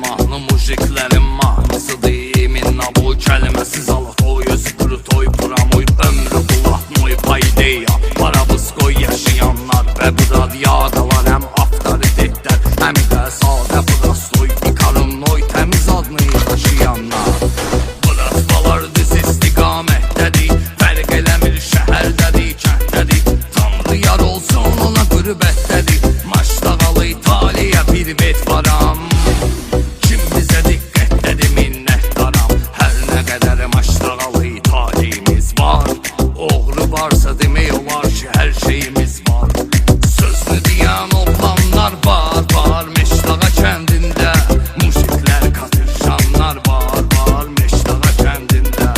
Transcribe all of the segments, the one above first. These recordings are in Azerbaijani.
mahnı mujiklərin mahnısıdır. Minna bu kəlməsiz alatoy, özü qurutoy, buramoy, ömrü bulatmoy, paydeya Parabıskoy yaşayanlar və bu radyadalar həm avtoritetlər, həm də sadə prostoy, ikarın oy, təmiz adını daşıyanlar. Bıratmalar düz istiqamətdədir, fərq eləmir şəhərdədir, kənddədir, Tanrı yar olsun ona qürbətdədir. Maçdağalı İtaliya bir bet varam, kim bizə diqqətdədir minnətdaram. Hər nə qədər Maçdağalı İtaliyimiz var, oğru varsa demək olar ki hər şeyimiz var. Sözünü deyən oğlanlar var, var Meşdağa kəndində, mujiklər qatırşanlar var, var Meşdağa kəndində.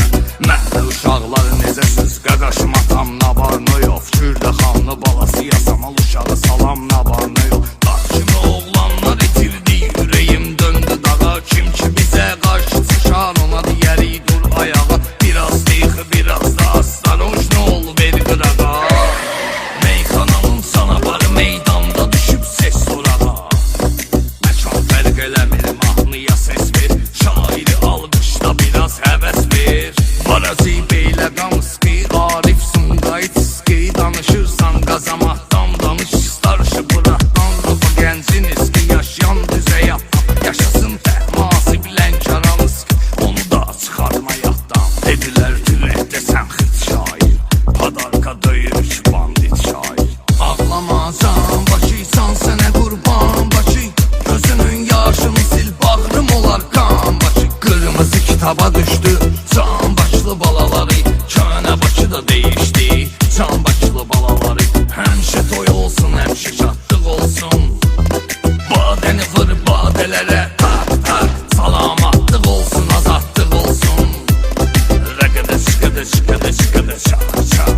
Məhlə uşaqları necə söz qaqaşım atam nabarno yox, Kürdə xanlı balası yasamal uşağı salam nabarno yox. Kimi oğlanlar itirdi, ürəyim döndü dağa, kim ki bizə qarşı çıxar ona deyərik dur ayağa. Biraz deyix, biraz da aslanoj nə ol ver qırağa. Meyxananın sana var meydanda düşüb ses sorağa. Məkan fərq eləmir, mahnıya ses ver, şairi alqışda biraz həvəs ver. Varazi beylə qamski, Arif Sungaytski, danışırsan qazamatdan danış, starşı bıratdan ruhu gəncin iski, yaşayan düzə yatdan, yaşasın təhmasib Lənkəranski, onu da çıxarma yatdan. Dedilər türəkdə sən xit şair, padarka döyür ki bandit şair. Ağlamacan Bakıysan sənə qurban Bakı, gözünün yaşını sil bağrım olar qan Bakı. Qırmızı kitaba düşdü can başlı balaları, könə Bakıda değişdi can başlı balaları. Həmişə toy olsun, həmişə şadlıq olsun, badəni vır badələrə tak tak, salamatlıq olsun, azadlıq olsun. Rəqədə çıxədə çıxədə çıxədə çak çak.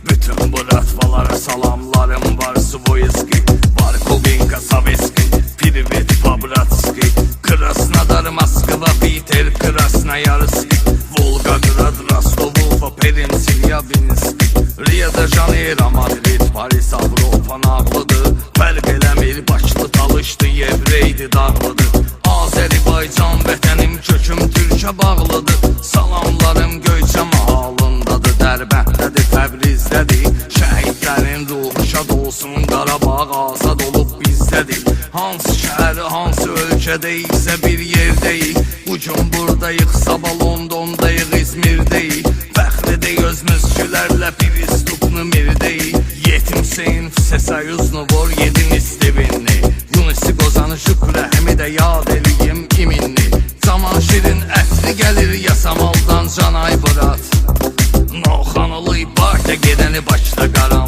Bütün bu ratvalara salamlarım var, Svoyski, Barkovinka, Saveski, Privet, Pabratski, Krasnodar, Moskva, Peter, Krasnoyarski, Volgograd, Rostov, Perensilyabinski, Rio de Janeiro, Madrid, Paris, Avropa nağlıdır. Fərq eləmir, başlı talışdı, yevreydi dağlıdır. Azərbaycan vətənim, köküm Türkə bağlıdır. Salamlarım Göyçə mahalındadır, Dərbəndədir, Təbrizdədir. Şəhidlərin ruhu şad olsun, Qarabağ azad olub bizdədir. Hansı şəhər, hansı ölkədəyiksə bir yerdəyik, bugün buradayıq, sabah Londondayıq, İzmirdəyik. Fəxridə gözümüz gülərlə Pristupnu mirdəyik. Yetimseyin vse soyuznu vor yedin istivinni, Yunisi qozanı şükrə həmi də yad eləyim iminni. Zaman şirin ətri gəlir yasamaldan Canay Bırat, Noxanılı Bakıya gedəni Bakıda qaran.